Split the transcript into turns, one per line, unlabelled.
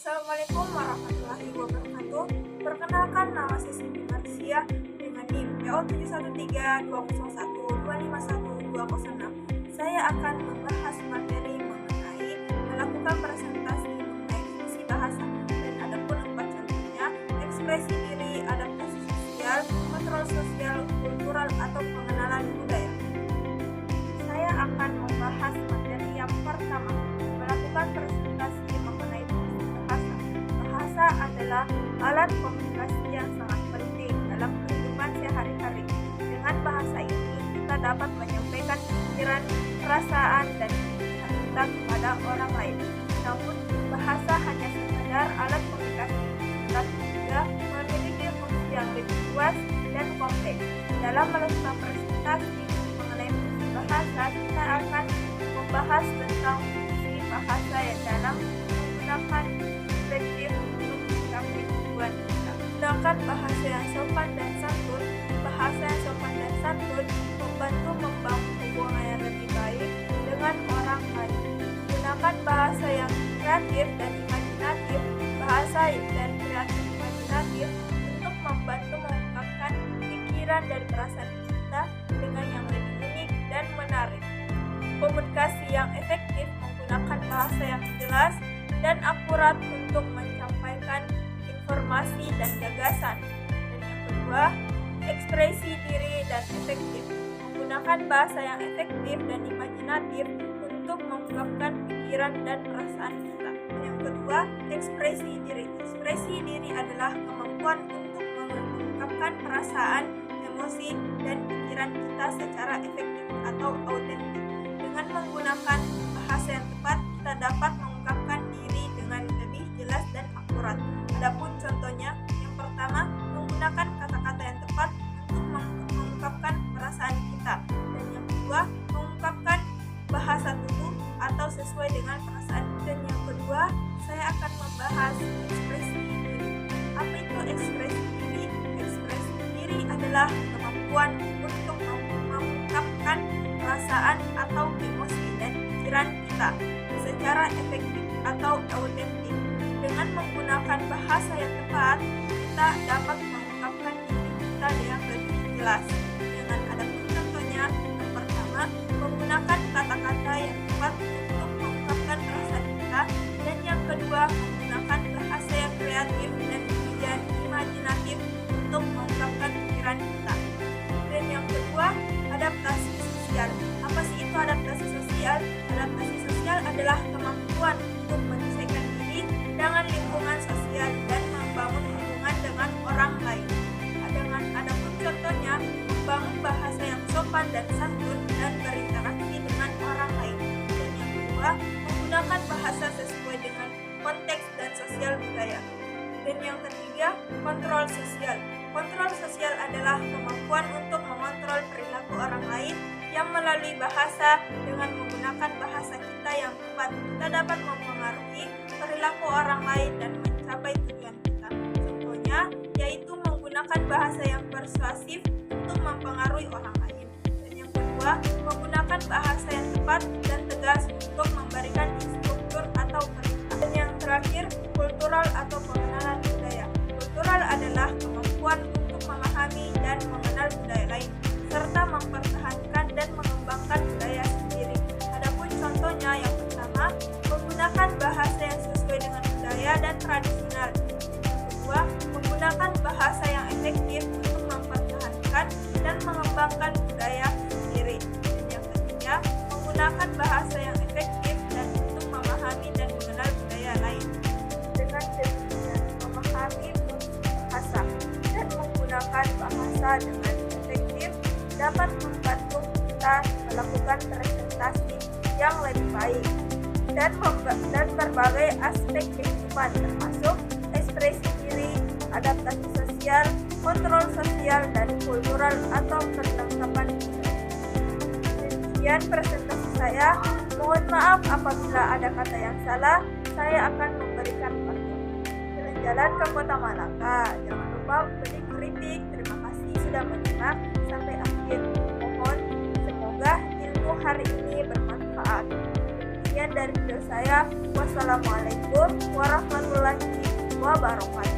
Assalamualaikum warahmatullahi wabarakatuh. Perkenalkan, nama saya Siti Marsia dengan NIM PO713201251206. Saya akan membahas materi mengenai melakukan presentasi mengenai fungsi bahasa dan adapun 4 contohnya: ekspresi diri, adaptasi sosial, kontrol sosial, kultural atau pengenalan budaya. Saya akan membahas materi yang pertama, melakukan presentasi mengenai fungsi bahasa. Bahasa adalah alat komunikasi yang sangat penting dalam kehidupan sehari-hari. Dengan bahasa ini, kita dapat menyampaikan pikiran, perasaan, dan keputusan kita kepada orang lain. Namun, bahasa hanya sekadar alat komunikasi, tetapi juga memiliki fungsi yang lebih luas dan kompleks. Dalam melakukan presentasi mengenai fungsi bahasa, kita akan membahas tentang fungsi bahasa yang dalam menggunakan perspektif untuk mencapai tujuan kita. Sedangkan bahasa yang sopan dan santun, membantu membangun hubungan yang lebih baik dengan orang lain. Gunakan bahasa yang kreatif dan imajinatif, untuk membantu mengungkapkan pikiran dan perasaan kita dengan yang lebih unik dan menarik. Komunikasi yang efektif menggunakan bahasa yang jelas dan akurat untuk menyampaikan informasi dan gagasan. Dan yang kedua, ekspresi diri dan efektif menggunakan bahasa yang efektif dan imajinatif untuk mengungkapkan pikiran dan perasaan kita. Yang kedua, ekspresi diri. Ekspresi diri adalah kemampuan untuk mengungkapkan perasaan, emosi, dan pikiran kita secara efektif atau autentik. Dengan menggunakan bahasa yang tepat, kita dapat mengungkapkan diri dengan lebih jelas dan akurat. Adapun contohnya, yang pertama, menggunakan kata-kata yang tepat untuk mengungkapkan perasaan kita. Dan yang kedua, mengungkapkan bahasa tubuh atau sesuai dengan perasaan. Dan yang kedua, saya akan membahas ekspresi diri. Apa itu ekspresi diri? Ekspresi diri adalah kemampuan untuk mengungkapkan perasaan atau emosi dan pikiran kita secara efektif atau autentik. Dengan menggunakan bahasa yang tepat, kita dapat mengungkapkan diri kita dengan lebih jelas. Dengan adapun contohnya, yang pertama, menggunakan kata-kata yang tepat untuk mengungkapkan perasaan kita, dan yang kedua, menggunakan bahasa yang kreatif dan imajinatif untuk mengungkapkan pikiran kita. Dan yang kedua, adaptasi sosial. Apa sih itu adaptasi sosial? Adaptasi sosial adalah kemampuan untuk menyesuaikan diri dengan lingkungan sosial dan membangun hubungan dengan orang lain. Dengan adapun contohnya, membangun bahasa yang sopan dan santun dan berinteraksi dengan orang lain. Dan yang kedua, menggunakan bahasa sesuai dengan konteks dan sosial budaya. Dan yang ketiga, kontrol sosial. Kontrol sosial adalah kemampuan untuk mengontrol perilaku orang lain yang melalui bahasa. Dengan menggunakan bahasa kita yang tepat, kita dapat mempengaruhi perilaku orang lain dan mencapai tujuan kita. Contohnya, yaitu menggunakan bahasa yang persuasif untuk mempengaruhi orang lain. Dan yang kedua, menggunakan bahasa yang tepat dan tegas untuk memberikan instruktur atau perintah. Dan yang terakhir, kultural atau pengenalan budaya. Kultural adalah kemampuan untuk memahami dan mengenal budaya lain, serta mempertahankan dan mengembangkan budaya sendiri. Adapun contohnya, yang pertama, menggunakan bahasa yang sesuai dengan budaya dan tradisional. Yang kedua, menggunakan bahasa yang efektif untuk mempertahankan dan mengembangkan budaya sendiri. Dan yang ketiga, menggunakan bahasa yang efektif dan untuk memahami dan mengenal budaya lain. Dengan demikian, memahami bahasa dan menggunakan bahasa dengan efektif dapat membantu kita melakukan presentasi yang lebih baik dan berbagai aspek kehidupan, termasuk ekspresi diri, adaptasi sosial, kontrol sosial, dan kultural atau perlengkapan budaya. Demikian presentasi saya. Mohon maaf apabila ada kata yang salah. Saya akan memberikan contoh. Jalan-jalan ke Kota Malaka. Jangan lupa beri kritik. Terima kasih sudah menyimak sampai akhir. Mohon semoga ilmu hari ini bermanfaat. Sekian dari video saya. Wassalamualaikum warahmatullahi wabarakatuh.